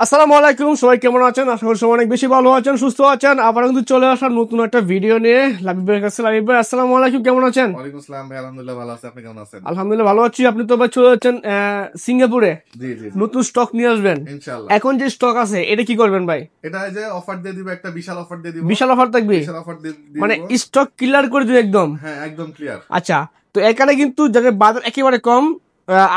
আসসালামু আলাইকুম, সবাই কেমন আছেন? আশা করি সবাই অনেক বেশি ভালো আছেন, সুস্থ আছেন। আবার কিন্তু চলে আসার নতুন একটা ভিডিও নিয়ে লাবিব ভাইয়ের কাছে। লাবিব ভাই, আসসালামু আলাইকুম, কেমন আছেন? ওয়ালাইকুম আসসালাম ভাই, আলহামদুলিল্লাহ ভালো আছি। আপনি কেমন আছেন? আলহামদুলিল্লাহ ভালো আছি। আপনি তো ভাই চলে যাচ্ছেন সিঙ্গাপুরে, জি জি জি, নতুন স্টক নিয়ে আসবেন। ইনশাআল্লাহ। এখন যে স্টক আছে এটা কি করবেন ভাই? এটা এই যে অফার দিয়ে দিব, একটা বিশাল অফার দিয়ে দিব। বিশাল অফার থাকবে, বিশাল অফার দিয়ে মানে দিব, স্টক ক্লিয়ার করে দিবে একদম। হ্যাঁ একদম ক্লিয়ার। আচ্ছা, তো এখানে কিন্তু যাদের বাজেট একেবারে কম,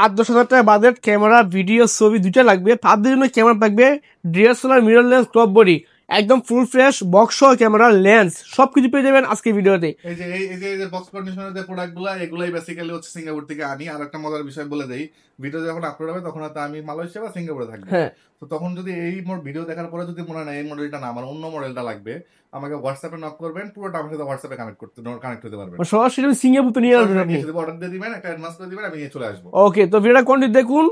8-10 হাজার টাকা বাজেট, ক্যামেরা ভিডিও ছবি দুইটা লাগবে, তাদের জন্য ক্যামেরা থাকবে DSLR mirror lens crop body, একদম ফুল ফ্রেশ বক্স সহ ক্যামেরা লেন্স সবকিছু পেয়ে যাবেন আজকে ভিডিওতে। এই যে বক্স কন্ডিশনের যে প্রোডাক্টগুলো, এগুলাই বেসিক্যালি হচ্ছে সিঙ্গাপুর থেকে আনি। আর একটা মজার বিষয় বলে দেই, ভিডিও যখন আপলোড হবে তখন হয়তো আমি মালয়েশিয়া বা সিঙ্গাপুরে থাকবো। হ্যাঁ, তো তখন যদি এই ভিডিও দেখার পরে যদি মনে হয় না এই মডেলটা না, আমার অন্য মডেলটা লাগবে, আমাকে হোয়াটসঅ্যাপে নক করবেন, পুরোটা আমার সাথে হোয়াটসঅ্যাপে কানেক্ট হতে পারবেন। সরাসরি সিঙ্গাপুর তো নিয়ে আসবেন আপনি। অর্ডার দিয়ে দিবেন, একটা অ্যাডভান্স করে দিবেন, আমি নিয়ে চলে আসবো। ওকে, তো ভিডিওটা কন্টিনিউ দেখুন।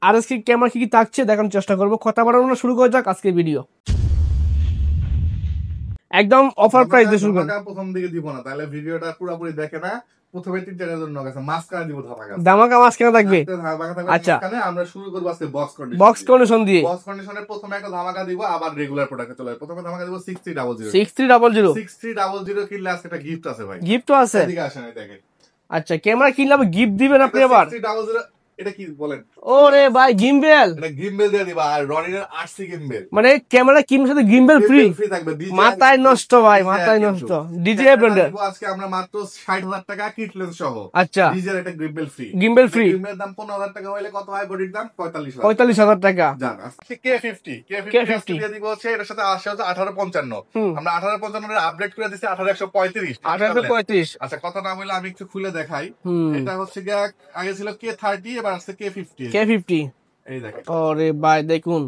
আর আজকে ক্যামেরা কি কি থাকছে দেখানোর চেষ্টা করবো। কথা বাড়ানো না, শুরু করা যাক আজকে ভিডিও। একদম অফার প্রাইস দিয়ে শুরু করুন। প্রথম দিকে দিব না, তাহলে ভিডিওটা পুরোপুরি দেখে না। প্রথমে 3-4 জন্য গেছে, মাঝখানে দিব ধামাকা। ধামাকা মাঝখানে থাকবে। আচ্ছা, আমরা শুরু করবো আজকে বক্স কন্ডিশন দিয়ে। বক্স কন্ডিশনের প্রথমে একটা ধামাকা দিব, আবার রেগুলার প্রোডাক্টে চলে যাবে। প্রথমে ধামাকা দিব 6300। 6300 কিনলে আজকে একটা গিফট আছে ভাই। গিফটও আছে। এদিকে আসেন, এই দেখেন। আচ্ছা, ক্যামেরা কিনলে গিফট দিবেন আপনি আবার? 6300 এটা কি বলেন? ওরে ভাই, গিম্বেল। এটা গিম্বেল দিয়ে দিবা, আর রনির আরসি গিম্বেল, মানে ক্যামেরা কিনলে সাথে গিম্বেল ফ্রি থাকবে। মাথায় নষ্ট ভাই, মাথায় নষ্ট। ডিজে ব্র্যান্ডের আজকে আমরা মাত্র 60,000 টাকা কিট লেন্স সহ। আচ্ছা, ডিজের একটা গিম্বেল ফ্রি। Gimbal free. গিম্বেলের দাম 15,000 টাকা হইলে কত হয়? বডির দাম 45,000। 45,000 টাকা। জান আজকে K50 দিয়ে দিব হচ্ছে, এর সাথে আসে হচ্ছে 1855। আমরা 1855 এর আপডেট করে দিছি 1835। 1835। আচ্ছা, কথা না বলে আমি একটু খুলে দেখাই। এটা হচ্ছে গিয়া আগে ছিল K30, এবার আসছে K50। এই দেখেন। ওরে ভাই দেখুন,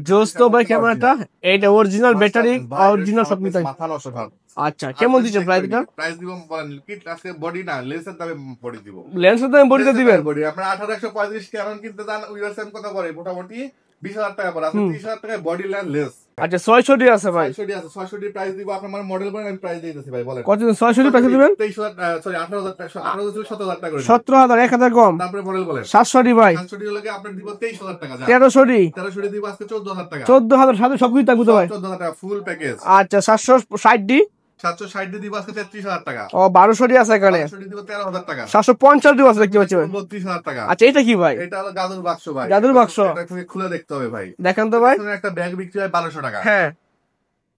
জোস তো ভাই ক্যামেরাটা। এইটা অরিজিনাল ব্যাটারি, অরিজিনাল সব কিছু। মাথা নষ্ট ভাব। আচ্ছা, কেমন দিচ্ছেন প্রাইসটা? প্রাইস দিব বলেন, কিট আজকে বডি না, লেন্সের দামে বডি দিব। লেন্সের দামে বডিতে দিবেন? বডি আপনারা 1835 কেমন কিনতে দান, ইউএসএম কত পড়ে? মোটামুটি 20,000 টাকা পড়ে। আজকে 30,000 টাকায় বডি লেন্স। আচ্ছা, 600 আছে ভাই। 600 আছে, 600 প্রাইস দিব। আপনার মডেল বলেন, আমি প্রাইস দিয়ে দিতেছি ভাই, বলেন কত? 600 প্রাইস দিবেন? 23,000 সরি 18,000 টাকা, 17,000 টাকা করে। 17,000, 1,000 কম। তারপরে মডেল বলেন। 700 ভাই। 700 লাগে আপনার দিব 23,000 টাকা। 1300 দিব আজকে 14,000 টাকা। 14,000 সাথে সবকিছু থাকবে তো ভাই? 14,000 টাকা ফুল প্যাকেজ। আচ্ছা, 760 760 দিব আজকে 33,000 টাকা। ও, 1200 আছে এখানে। 760 দিব 13,000 টাকা। 750 আছে দেখতে পাচ্ছি ভাই। 32,000 টাকা। আচ্ছা, এটা কি ভাই? এটা হলো জাদুর বাক্স ভাই। জাদুর বাক্স? এটা খুলে দেখতে হবে ভাই। দেখেন তো ভাই। একটা ব্যাগ বিক্রি হয় 1200 টাকা। হ্যাঁ,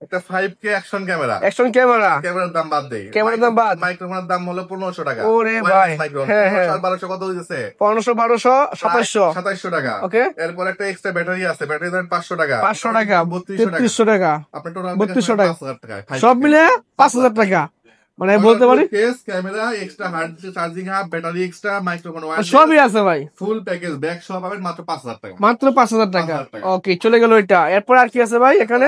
একটা 5K action camera. Action camera. ক্যামেরার দাম বাদ দেই, ক্যামেরার দাম বাদ। মাইক্রোফোনের দাম হলো 1500 টাকা। ওরে ভাই, হ্যাঁ হ্যাঁ। 1200 কত হইছে? 1500, 1200, 2700 টাকা। ওকে। এরপর একটা এক্সট্রা ব্যাটারি আছে, ব্যাটারি দাম 500 টাকা। 500 টাকা, 3300 টাকা। আপনার টোটাল 3200 টাকা, 5,000 টাকা। সব মিলে 5,000 টাকা। মানে বলতে পারি case, camera extra, hard charging hub, battery extra, microphone সবই আছে ভাই। ফুল প্যাকেজ ব্যাগ সব পাবেন মাত্র 5,000 টাকা। মাত্র 5,000 টাকা। ওকে, চলে গেল এটা। এরপর আর কি আছে ভাই এখানে?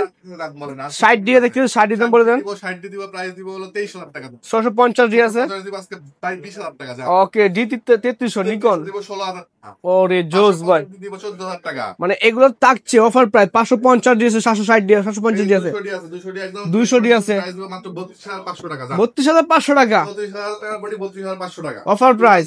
60 দিয়ে দেখি, 60 দাম বলে দেন। 60 দিব, প্রাইস দিব হলো 23,000 টাকা। 650 দিয়ে আছে। দিব আজকে প্রায় 20,000 টাকা। ওকে, ডি 3300 নিকন দিব 16,000। ওরে জোস ভাই, দিব 14,000 টাকা। মানে এগুলো থাকছে অফার প্রাইস। 550 দিয়েছে, 760 দিয়ে, 750 দিয়ে আছে, 200 একদম 200 দিয়ে আছে। প্রাইস দিব মাত্র 32,500 টাকা। 32,500 টাকা 32,000 টাকা বডি, 32,500 টাকা অফার প্রাইস।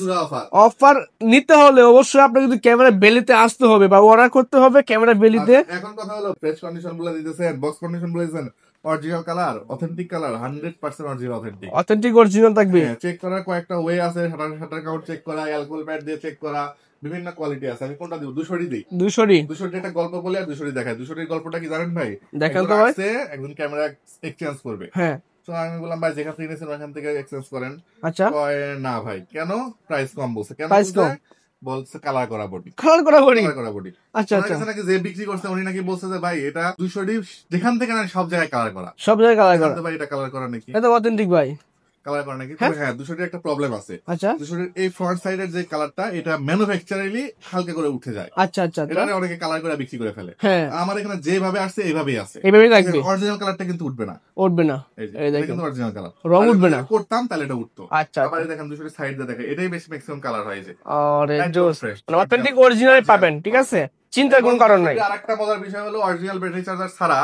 অফার নিতে হলে অবশ্যই আপনাকে কিন্তু ক্যামেরা বেলিতে আসতে হবে বা অর্ডার করতে হবে ক্যামেরা বেলিতে। এখন কথা হলো, ফ্রেশ কন্ডিশন বলে দিতেছেন, বক্স কন্ডিশন বলে দিতেছেন, original colour, authentic colour, 100% original authentic original থাকবে। চেক করার কয়েকটা ওয়ে আছে, শাটার কাউন্ট চেক করা, অ্যালকোহল প্যাড দিয়ে চেক করা, বিভিন্ন কোয়ালিটি আছে। আমি কোনটা দিব? 200 দিই। 200 একটা গল্প বলে আর 200 দেখায়। 200 গল্পটা কি জানেন ভাই? দেখেন তো ভাই। একজন ক্যামেরা এক্সচেঞ্জ করবে। হ্যাঁ, তো আমি বললাম ভাই, যেখান থেকে নিয়েছেন ওখান থেকে এক্সচেঞ্জ করেন। আচ্ছা, না ভাই, কেন? প্রাইস কম বলছে। কেন প্রাইস কম? বলছে কালার করা বডি। আচ্ছা আচ্ছা, নাকি যে বিক্রি করছে উনি নাকি বলছে যে ভাই এটা 200 যেখান থেকে না সব জায়গায় কালার করা, সব জায়গায় কালার করা। ভাই এটা কালার করা নাকি? এটা অথেন্টিক ভাই, কালার করা নাকি? হ্যাঁ, 200 একটা প্রবলেম আছে। আচ্ছা, 200 এই ফ্রন্ট সাইডের যে কালারটা, এটা ম্যানুফ্যাকচারালি হালকা করে উঠে যায়। আচ্ছা আচ্ছা, এটা অনেকে কালার করে বিক্রি করে ফেলে। হ্যাঁ, আমার এখানে যেভাবে আসছে এইভাবেই আছে, এইভাবেই থাকবে। অরিজিনাল কালারটা কিন্তু উঠবে না, উঠবে না। এই দেখেন অরিজিনাল কালার, রং উঠবে না। করতাম তাহলে এটা উঠতো। আচ্ছা, আবার দেখেন 200 সাইড দিয়ে দেখেন, এটাই বেশি ম্যাক্সিমাম কালার হয় যে। আরে জোস, মানে অথেন্টিক অরিজিনাল পাবেন, ঠিক আছে, চিন্তার কোনো কারণ নাই। আরেকটা মজার বিষয় হলো, অরিজিনাল ব্যাটারি চার্জার ছাড়া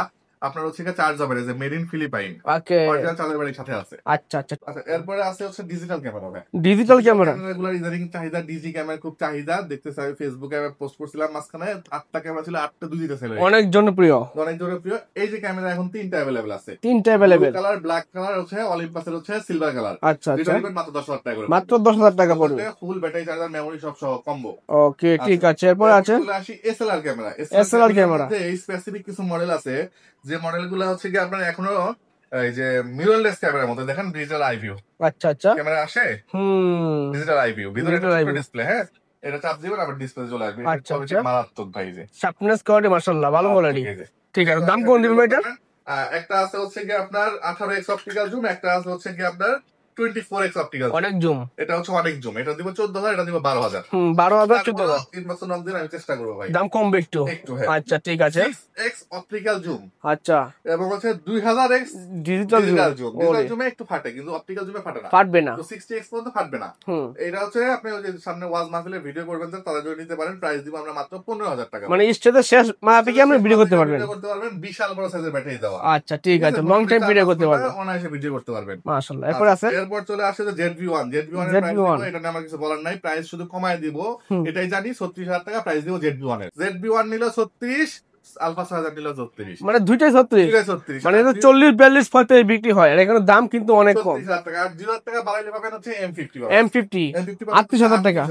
আপনার হচ্ছে চার্জ হবে যে made in Philippines, okay, original charger ব্যাটারির সাথে আছে। আচ্ছা আচ্ছা, এরপরে আছে হচ্ছে digital camera. Digital camera regular ইদানিং চাহিদা, ডিজি ক্যামেরা খুব চাহিদা দেখতেছি। আমি ফেসবুকে পোস্ট করছিলাম মাঝখানে 8টা ক্যামেরা ছিল, 8টা 2টা সেল, অনেক জনপ্রিয়, অনেক জনপ্রিয়। এই যে ক্যামেরা এখন 3টা अवेलेबल আছে, 3টা अवेलेबल, কালার, ব্ল্যাক কালার হচ্ছে, অলিম্পাসের হচ্ছে সিলভার কালার। আচ্ছা আচ্ছা, মাত্র 10,000 টাকা করে, মাত্র 10,000 টাকা পড়বে, ফুল ব্যাটারি, চার্জার, মেমরি সব সহ কম্বো। ওকে ঠিক আছে। এরপর আছে চলে আসি এসএলআর ক্যামেরা। এসএলআর ক্যামেরা এই স্পেসিফিক কিছু মডেল আছে, যে মডেলগুলো হচ্ছে কি আপনার এখনো এই যে মিররলেস ক্যামেরার মতো, দেখেন ডিজিটাল আই ভিউ, আচ্ছা আচ্ছা, ক্যামেরা আসে, ডিজিটাল আই ভিউ, ভিতরে একটা ডিসপ্লে, হ্যাঁ এটা চাপ দিবেন আবার ডিসপ্লে চলে আসবে। আচ্ছা আচ্ছা, মারাত্মক ভাই, যে শার্পনেস কোয়ালিটি মাশাআল্লাহ ভালো কোয়ালিটি। ঠিক আছে, দাম কোন দিবেন ভাই এটা? একটা আছে হচ্ছে কি আপনার 18x অপটিক্যাল জুম, একটা আছে হচ্ছে কি আপনার 24x অপটিক্যাল, অনেক জুম, এটা হচ্ছে অনেক জুম। এটা দিব 14,000, এটা দিব 12,000। 12,000 14,000, 3 বছর নাম দিন, আমি চেষ্টা করব ভাই দাম কমবে একটু। হ্যাঁ। আচ্ছা ঠিক আছে, 6x অপটিক্যাল জুম, আচ্ছা, এবং হচ্ছে 2000x ডিজিটাল জুম। ডিজিটাল জুমে একটু ফাটে, কিন্তু অপটিক্যাল জুমে ফাটে না, ফাটবে না, তো 60x পর্যন্ত ফাটবে না। এটা হচ্ছে আপনি ওই যে সামনে ওয়াজ মাহফিলের ভিডিও করবেন তাদের জন্য নিতে পারেন। প্রাইস দিব আমরা মাত্র 15,000 টাকা, মানে স্টেজের শেষ মাপে কি আপনি ভিডিও করতে পারবেন, বিশাল বড় সাইজের ব্যাটারি দেওয়া। আচ্ছা ঠিক আছে, লং টাইম ভিডিও করতে পারবেন, অনায়াসে ভিডিও করতে পারবেন মাশাআল্লাহ। এরপর আছে, এরপর চলে আসে যে ZV-1 এর প্রাইস, এটা নিয়ে আমার কিছু বলার নাই, প্রাইস শুধু কমায় দিব, এটাই জানি। 36,000 টাকা প্রাইস দিব ZV-1 এর। ZV-1 নিল 36, আলফা 6000 নিল 34, মানে দুইটাই 36, মানে এটা 40 42 40 বিক্রি হয়, আর এখানে দাম কিন্তু অনেক কম, 36,000 টাকা। আর 0,000 টাকা বাড়াইলে পাবেন হচ্ছে M50, 38,000 টাকা।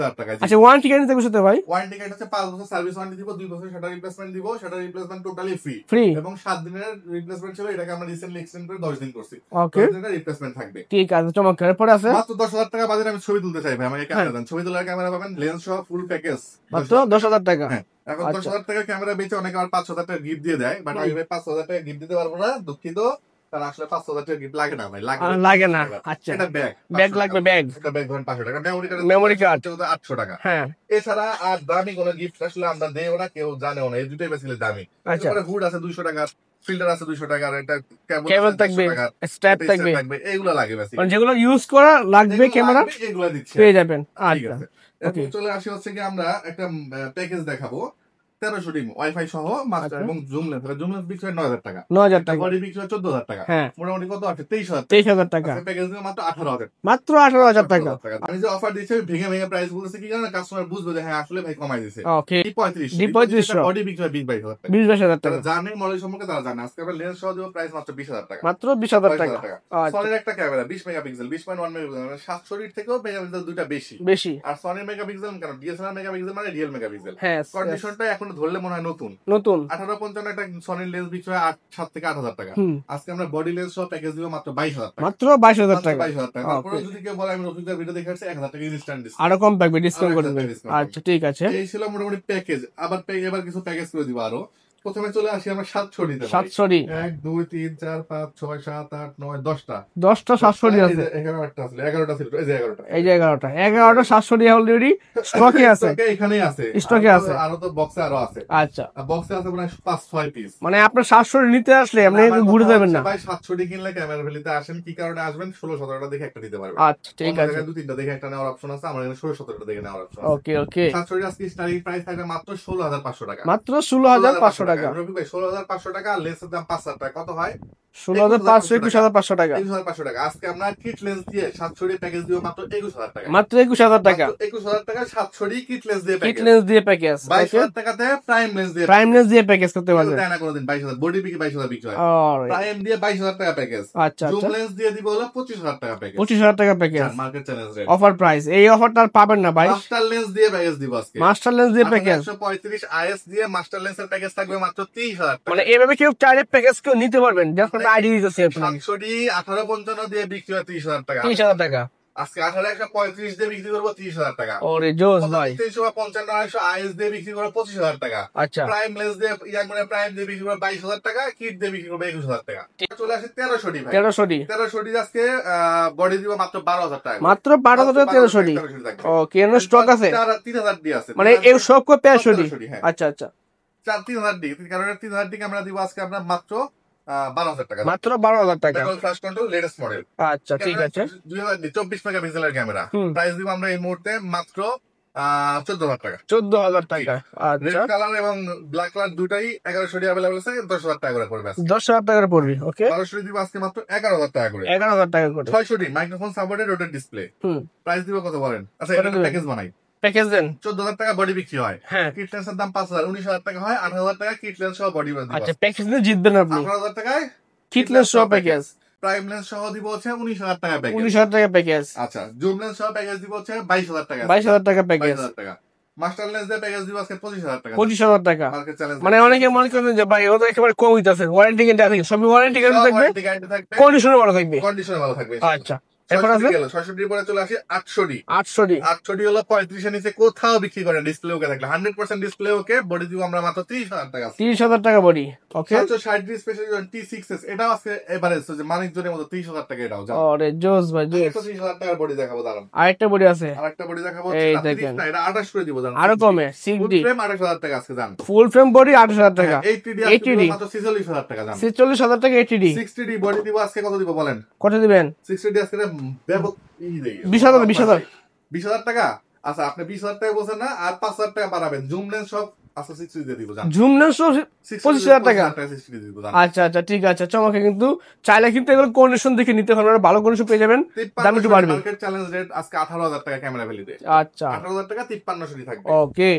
আচ্ছা, ওয়ারেন্টি গ্যারান্টি থাকবে সাথে ভাই? ওয়ারেন্টি গ্যারান্টি হচ্ছে 5 বছর সার্ভিস ওয়ারেন্টি দিব, 2 বছর শাটার রিপ্লেসমেন্ট দিব, শাটার রিপ্লেসমেন্ট টোটালি ফ্রি, এবং 7 দিনের রিপ্লেসমেন্ট ছিল, এটাকে আমরা রিসেন্টলি এক্সটেন্ড করে 10 দিন করছি। ওকে, 10 দিনের রিপ্লেসমেন্ট থাকবে। ঠিক আছে, চমৎকার। এরপর আছে মাত্র 10,000 টাকা বাজেট আমি ছবি তুলতে চাই ভাই, আমাকে ক্যামেরা দেন, ছবি তোলার ক্যামেরা পাবেন, লেন্স সহ ফুল প্যাকেজ মাত্র 10,000 টাকা। এখন 10,000 টাকা ক্যামেরা বেচে অনেকে আর 5,000 টাকা গিফট দিয়ে দেয়, বাট আমি ভাই 5,000 টাকা গিফট দিতে পারবো না, দুঃখিত। কারণ আসলে 5,000 টাকা গিফট লাগে না ভাই, লাগে না। আচ্ছা, এটা ব্যাগ লাগবে, ব্যাগ, একটা ব্যাগ ধরেন 500 টাকা, মেমোরি কার্ড 800 টাকা। হ্যাঁ, এছাড়া আর দামি কোনো গিফট আসলে আমরা দেও না, কেউ জানেও না, এই দুটোই বেসিক্যালি দামি। তারপরে হুড আছে 200 টাকা, ফিল্টার আছে 200 টাকা, এটা কেবল থাকবে, স্ট্র্যাপ থাকবে, এইগুলো লাগে বেসিক্যালি, মানে যেগুলো ইউজ করা লাগবে ক্যামেরা এগুলো দিচ্ছে, পেয়ে যাবেন। ঠিক আছে। এখন চলে আসি হচ্ছে কি আমরা একটা প্যাকেজ দেখাবো 1300 ডিম ওয়াইফাই সহ মাস্টার এবং জুম লেন্স। জুম লেন্স বিক্রি হয় 9,000 টাকা, 9,000 টাকা, বডি বিক্রি হয় 14,000 টাকা, মোটামুটি কত আছে 23,000 টাকা, প্যাকেজ দিয়ে মাত্র 18,000, মাত্র 18,000 টাকা। আমি যে অফার দিচ্ছি ভেঙে ভেঙে প্রাইস বলতেছি কি জানেন, কাস্টমার বুঝবে যে হ্যাঁ আসলে ভাই কমাই দিয়েছে। ওকে, 3500 বডি বিক্রি হয় 22,000 টাকা, 22,000 টাকা, জানে মডেল সম্পর্কে তারা জানে। আজকে আমরা লেন্স সহ দেব প্রাইস মাত্র 20,000 টাকা, মাত্র 20,000 টাকা। সনির একটা ক্যামেরা 20 মেগাপিক্সেল, 20.1 মেগাপিক্সেল, মানে 700 থেকেও মেগাপিক্সেল দুইটা বেশি। আর সনির মেগাপিক্সেল কেন, ডিএসএলআর মেগাপিক্সেল মানে রিয়েল মেগাপিক্সেল। কন্ডিশনটা এখন ধরলে মনে হয় নতুন 1855 একটা সনির লেন্স বিক্রি হয় 7 থেকে 8,000 টাকা। আজকে আমরা বডি লেন্স সহ প্যাকেজ দিব মাত্র 22,000 টাকা, মাত্র 22,000 টাকা। তারপরে যদি কেউ বলে আমি রফিকের ভিডিও দেখে আসছি 1,000 টাকা ইনস্ট্যান্ট ডিসকাউন্ট, আরো কম থাকবে, ডিসকাউন্ট করে দেবেন। আচ্ছা ঠিক আছে, এই ছিল মোটামুটি প্যাকেজ। আবার এবার কিছু প্যাকেজ করে দিব আরো। প্রথমে চলে আসি আমরা 700 700 1 2 3 4 5 6 7 8 9 10টা 700 আছে, 11টা ছিল, 11টা ছিল, এই যে 11টা, এই যে 11টা 700 অলরেডি স্টকে আছে, এখানেই আছে, স্টকে আছে, আরো তো বক্সে আরো আছে। আচ্ছা, বক্সে আছে মানে 5-6 পিস, মানে আপনার 700 নিতে আসলে আপনি ঘুরে যাবেন না ভাই। 700 কিনলে ক্যামেরা ভ্যালিতে আসেন, কি কারণে আসবেন, 16-17টা দেখে একটা নিতে পারবেন। আচ্ছা ঠিক আছে, 2-3টা দেখে একটা নেওয়ার অপশন আছে, আমার এখানে 16-17টা দেখে নেওয়ার অপশন আছে। ওকে ওকে, 700 আজকে স্টার্টিং প্রাইস থাকবে মাত্র 16,500 টাকা, মাত্র 16,500 টাকা। রবি ভাই 16,500 টাকা, লেন্সের দাম 5,000 টাকা, কত হয় 16,500 21,500 টাকা, 21,500 টাকা। আজকে আমরা কিট লেন্স দিয়ে 700 প্যাকেজ দিব মাত্র 21,000 টাকা, মাত্র 21,000 টাকা, 21,000 টাকা 700 কিট লেন্স দিয়ে কিট লেন্স দিয়ে প্যাকেজ, 22,000 টাকাতে প্রাইম লেন্স দিয়ে প্যাকেজ করতে পারবেন। দেয় না কোনদিন 22,000, বডি বিক্রি 22,000 বিক্রি হয়, প্রাইম দিয়ে 22,000 টাকা প্যাকেজ। আচ্ছা, জুম লেন্স দিয়ে দিব হলো 25,000 টাকা প্যাকেজ, 25,000 টাকা package, market challenge rate, offer price. এই অফারটা আর পাবেন না ভাই। মাস্টার লেন্স দিয়ে প্যাকেজ দিব আজকে, মাস্টার লেন্স দিয়ে প্যাকেজ 135 আইএস দিয়ে মাস্টার লেন্সের প্যাকেজ থাকবে মাত্র 30,000 টাকা। মানে এইভাবে কেউ চাইলে প্যাকেজ কেউ নিতে পারবেন, যখন আইডি দিতেছে 1855 দিয়ে বিক্রি হয় 30,000 টাকা, 30,000 টাকা। আজকে 1835 দিয়ে বিক্রি করবো 30,000 টাকা। ওরে জোস ভাই, 355 আইএস দিয়ে বিক্রি করবো 25,000 টাকা। আচ্ছা, প্রাইম লেন্স দিয়ে মানে প্রাইম দিয়ে বিক্রি করবো 22,000 টাকা, কিট দিয়ে বিক্রি করবো 21,000 টাকা। চলে আসে 1300 ভাই, 1300 আজকে বডি দিব মাত্র 12,000 টাকা, মাত্র 12,000 1300। ওকে, এর স্টক আছে 3,000 ডি আছে, মানে এই সব কো 65। আচ্ছা আচ্ছা, 3,000 ডি, কারণ 3,000 ডি আমরা দিব আজকে আমরা মাত্র 12,000 টাকা, মাত্র 12,000 টাকা। Flash control latest model. আচ্ছা ঠিক আছে, 2024 মেগাপিক্সেলের ক্যামেরা, প্রাইস দিব আমরা এই মুহূর্তে মাত্র 14,000 টাকা। 14,000 টাকা। রেড কালার এবং ব্ল্যাক কালার দুটাই 1100 অ্যাভেলেবল আছে, 10,000 টাকা করে পড়বে। 10,000 টাকা করে পড়বে। ওকে, 1200 দিব আজকে মাত্র 11,000 টাকা করে। 11,000 টাকা করে। 600 microphone supported rotate display. Price দিব কত বলেন? আচ্ছা, এটা প্যাকেজ বানাই, প্যাকেজ দেন। 14,000 টাকা বডি বিক্রি হয়। হ্যাঁ, কিট লেন্সের দাম 5,000, 19,000 টাকা হয়। 18,000 টাকা কিট লেন্স সহ বডি বানাই। আচ্ছা, প্যাকেজ নিয়ে জিতবেন আপনি। 18,000 টাকায় কিট লেন্স সহ প্যাকেজ। প্রাইম লেন্স সহ দিব হচ্ছে 19,000 টাকা প্যাকেজ। 19,000 টাকা প্যাকেজ। আচ্ছা, জুম লেন্স সহ প্যাকেজ দিব হচ্ছে 22,000 টাকা। 22,000 টাকা প্যাকেজ। 22,000 টাকা। মাস্টার লেন্স দিয়ে প্যাকেজ দিব আজকে 25,000 টাকা। 25,000 টাকা। Market challenge. মানে অনেকে মনে করেন যে ভাই ওটা একেবারে কম হইতাছে, ওয়ারেন্টি গ্যারান্টি আছে, সবই ওয়ারেন্টি গ্যারান্টি থাকবে, কন্ডিশনও ভালো থাকবে। কন্ডিশনও ভালো থাকবে। আচ্ছা, এরপর আছে 660 পরে চলে আসি 800। 800 হলো 35 এর নিচে কোথাও বিক্রি করেন ডিসপ্লে ওকে থাকলে। 100% ডিসপ্লে ওকে, বডি দিব আমরা মাত্র 30,000 টাকা। 30,000 টাকা বডি। ওকে, 760 স্পেশাল T6s, এটাও আজকে এভারেজ যে মানিকজনের মতো 30,000 টাকা। এটাও যাও। আরে জোস ভাই, জোস। 30,000 টাকার বডি দেখাবো, দাঁড়ান। আরেকটা বডি আছে, আরেকটা বডি দেখাবো। এই দেখেন, না, এটা 28 করে দিব, জানেন আরো কমে। 6D ফুল ফ্রেম 28,000 টাকা আজকে জান। ফুল ফ্রেম বডি 28,000 টাকা। 80D মাত্র 46,000 টাকা জান। 46,000 টাকা 80D। 60D বডি দিব আজকে কত দিব বলেন? কত দিবেন? 60D আজকে 20,000 টাকা। আচ্ছা, আপনি 20,000 টাকা বলছেন না, আর 5,000 টাকা বাড়াবেন। জুম লেন্স সব আচ্ছা 60 দিয়ে দিব জান। জুম লেন্স 25,000 টাকা। 60 দিব জান। আচ্ছা আচ্ছা, ঠিক আছে, চমকে। কিন্তু চাইলে কিন্তু এগুলো কন্ডিশন দেখে নিতে হবে, ভালো কন্ডিশন পেয়ে যাবেন, দাম একটু বাড়বে। মার্কেট চ্যালেঞ্জ রেট আজকে 18,000 টাকা ক্যামেরা ভ্যালিতে। আচ্ছা, 18,000 টাকা 5300 থাকবে। ওকে,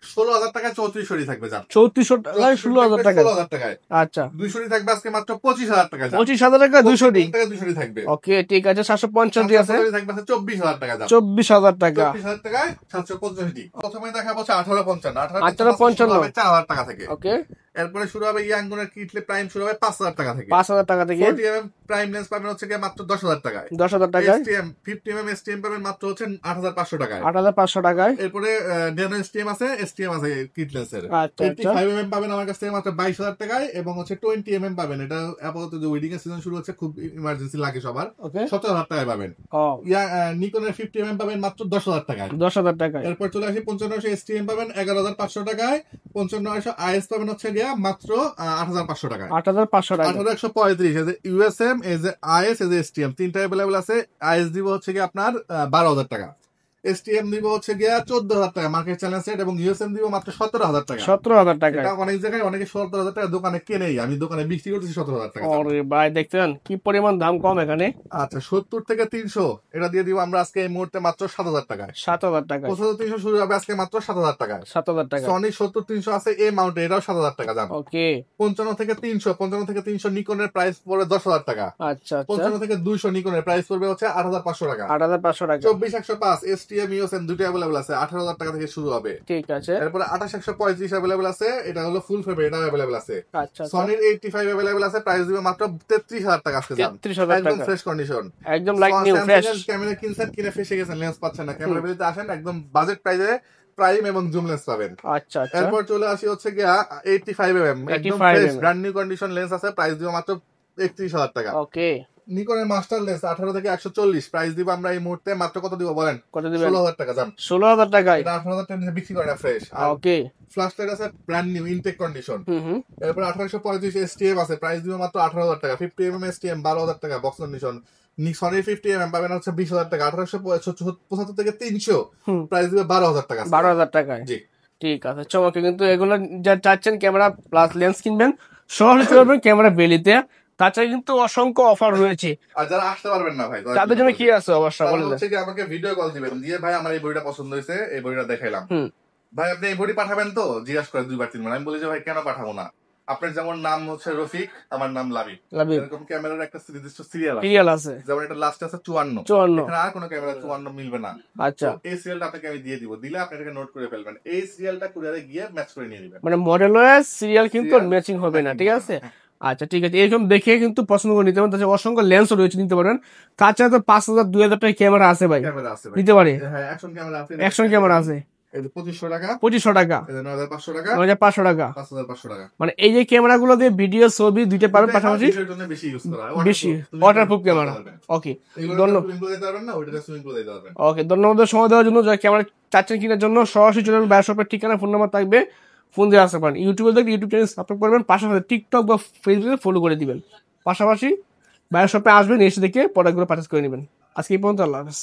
16,000 টাকা 3400 থাকবে জান। 3400 টাকায় 16,000 টাকা। 16,000 টাকায়। আচ্ছা, 200 থাকবে আজকে মাত্র 25,000 টাকা জান। 25,000 টাকা 200 থাকবে। ওকে, ঠিক আছে। 750 আছে, থাকবে 24,000 টাকা জান। 24,000 টাকা। 24,000 টাকায় 750। প্রথমে দেখাবো 1855। 1855 4,000 টাকা থেকে। ওকে, এরপরে শুরু হবে ইয়াঙ্গনের কিটলে প্রাইম শুরু হবে 5,000 টাকা থেকে। 5,000 টাকা থেকে। 40mm প্রাইম লেন্স পাবেন হচ্ছে মাত্র 10,000 টাকায়। 10,000 টাকায়। STM 50mm STM পাবেন মাত্র হচ্ছে 8,500 টাকায়। 8,500 টাকায়। এরপরে ন্যানো STM আছে, STM আছে কিট লেন্সের। আচ্ছা, 55mm পাবেন আমার কাছ থেকে মাত্র 22,000 টাকায়, এবং হচ্ছে 20mm পাবেন। এটা আপাতত যে ওয়েডিং এর সিজন শুরু হচ্ছে, খুব ইমার্জেন্সি লাগে সবার, 17,000 টাকায় পাবেন। নিকনের 50mm পাবেন মাত্র 10,000 টাকায়। 10,000 টাকায়। এরপর চলে আসি 5500 STM পাবেন 11,500 টাকায়। 5500 IS পাবেন হচ্ছে গিয়া মাত্র 8,500 টাকায়। 8,500 টাকা। 8,135 এই যে USM, এই যে IS, এই যে STM তিনটা अवेलेबल আছে। IS দিব হচ্ছে গিয়া আপনার 12,000 টাকা। STM দিব হচ্ছে গিয়া 14,000 টাকা মার্কেট চ্যালেঞ্জ রেট, এবং USM দিব মাত্র 17,000 টাকা। 17,000 টাকা। এটা অনেক জায়গায় অনেকে 17,000 টাকা দোকানে কেনেই, আমি দোকানে বিক্রি করতেছি 17,000 টাকা। আরে ভাই, দেখছেন কি পরিমাণ দাম কম এখানে। আচ্ছা, 70 থেকে 300 এটা দিয়ে দিব আমরা আজকে এই মুহূর্তে মাত্র 7,000 টাকায়। 7,000 টাকা। 75-300 শুরু হবে আজকে মাত্র 7,000 টাকায়। 7,000 টাকা। সনি 70-300 আছে এই মাউন্টে, এটাও 7,000 টাকা দাম। ওকে। 55 থেকে 300 নিকনের প্রাইস পড়বে 10,000 টাকা। আচ্ছা, 55 থেকে 200 নিকনের প্রাইস পড়বে হচ্ছে 8,500 টাকা। 8,500 টাকা। 24,105 STM USM দুটো अवेलेबल আছে, 18,000 টাকা থেকে শুরু হবে। ঠিক আছে। এরপরে 28,135 अवेलेबल আছে, এটা হলো ফুল ফ্রেম, এটা अवेलेबल আছে। আচ্ছা, সনির 85 अवेलेबल আছে, প্রাইস দিবে মাত্র 33,000 টাকা আজকে দাম। 33,000 টাকা, একদম ফ্রেশ কন্ডিশন, একদম লাইক নিউ ফ্রেশ। ক্যামেরা কিনছেন, কিনে ফেসে গেছেন, লেন্স পাচ্ছেন না, ক্যামেরা বেরিতে আসেন, একদম বাজেট প্রাইসে প্রাইম এবং জুম লেন্স পাবেন। আচ্ছা আচ্ছা। এরপর চলে আসি হচ্ছে গিয়া 85mm একদম fresh brand new condition lens আছে, প্রাইস দিব মাত্র 31,000 টাকা। ওকে। নিকনের মাস্টার লেন্স 18 থেকে 140 প্রাইস দিব আমরা এই মুহূর্তে মাত্র কত দিব বলেন? কত দিবেন? 16,000 টাকা দাম। 16,000 টাকায়। এটা 18,000 টাকা বিক্রি করে না ফ্রেশ। ওকে। ফ্ল্যাশ লাইট আছে ব্র্যান্ড নিউ ইনটেক কন্ডিশন। এরপর 1835 STM আছে, প্রাইস দিব মাত্র 18,000 টাকা। 50mm STM 12,000 টাকা বক্স কন্ডিশন। সনি 50mm পাবেন হচ্ছে 20,000 টাকা। 1875 থেকে 300 প্রাইস দিবে 12,000 টাকা। 12,000 টাকায়। জি, ঠিক আছে, চমকে। কিন্তু এগুলো যা চাচ্ছেন ক্যামেরা প্লাস লেন্স কিনবেন, সরাসরি চলে যাবেন ক্যামেরা বেলিতে। তাছাড়া কিন্তু অসংখ্য অফার রয়েছে, আর যারা আসতে পারবেন না ভাই তাদের জন্য কি আছে অবশ্য বলেন? হচ্ছে কি আমাকে ভিডিও কল দিবেন, দিয়ে ভাই আমার এই বইটা পছন্দ হয়েছে, এই বইটা দেখাইলাম, ভাই আপনি এই বই পাঠাবেন তো? জিজ্ঞাসা করে 2-3 বার। আমি বলি যে ভাই কেন পাঠাবো না, আপনার যেমন নাম হচ্ছে রফিক, আমার নাম লাবিব, এরকম ক্যামেরার একটা নির্দিষ্ট সিরিয়াল আছে, যেমন এটা লাস্ট আছে 54, এখানে আর কোনো ক্যামেরা 54 মিলবে না। আচ্ছা, এই সিরিয়ালটা আপনাকে আমি দিয়ে দিব, দিলে আপনি এটাকে নোট করে ফেলবেন, এই সিরিয়ালটা কুরিয়ারে গিয়ে ম্যাচ করে নিয়ে দিবেন। মানে মডেল ওয়াইজ সিরিয়াল কিন্তু ম্যাচিং হবে না, ঠিক আছে? আচ্ছা, ঠিক আছে, এরকম দেখে কিন্তু পছন্দ করে নিতে পারেন। তাছাড়া অসংখ্য লেন্সও রয়েছে, নিতে পারেন। তাছাড়া তো 5,000 2,000 টাকা ক্যামেরা আছে ভাই, নিতে পারে। অ্যাকশন ক্যামেরা আছে 2500 টাকা, 2500 টাকা, 9,500 টাকা, 9,500 টাকা, 5,500 টাকা। মানে এই যে ক্যামেরা গুলো দিয়ে ভিডিও ছবি দুইটা পাবেন পাশাপাশি, বেশি ওয়াটারপ্রুফ ক্যামেরা। ওকে, ওকে, ধন্যবাদ সময় দেওয়ার জন্য। যারা ক্যামেরা চাচ্ছেন কেনার জন্য সরাসরি চলে যাবেন, বায়োশপের ঠিকানা, ফোন নাম্বার থাকবে, ফোন দিয়ে আসতে পারেন। ইউটিউবে দেখলে ইউটিউব চ্যানেল সাবস্ক্রাইব করবেন, পাশাপাশি টিকটক বা ফেসবুকে ফলো করে দিবেন, পাশাপাশি বায়োশপে আসবেন, এসে দেখে প্রোডাক্টগুলো পারচেজ করে নেবেন। আজকে এই পর্যন্ত, আল্লাহ হাফেজ।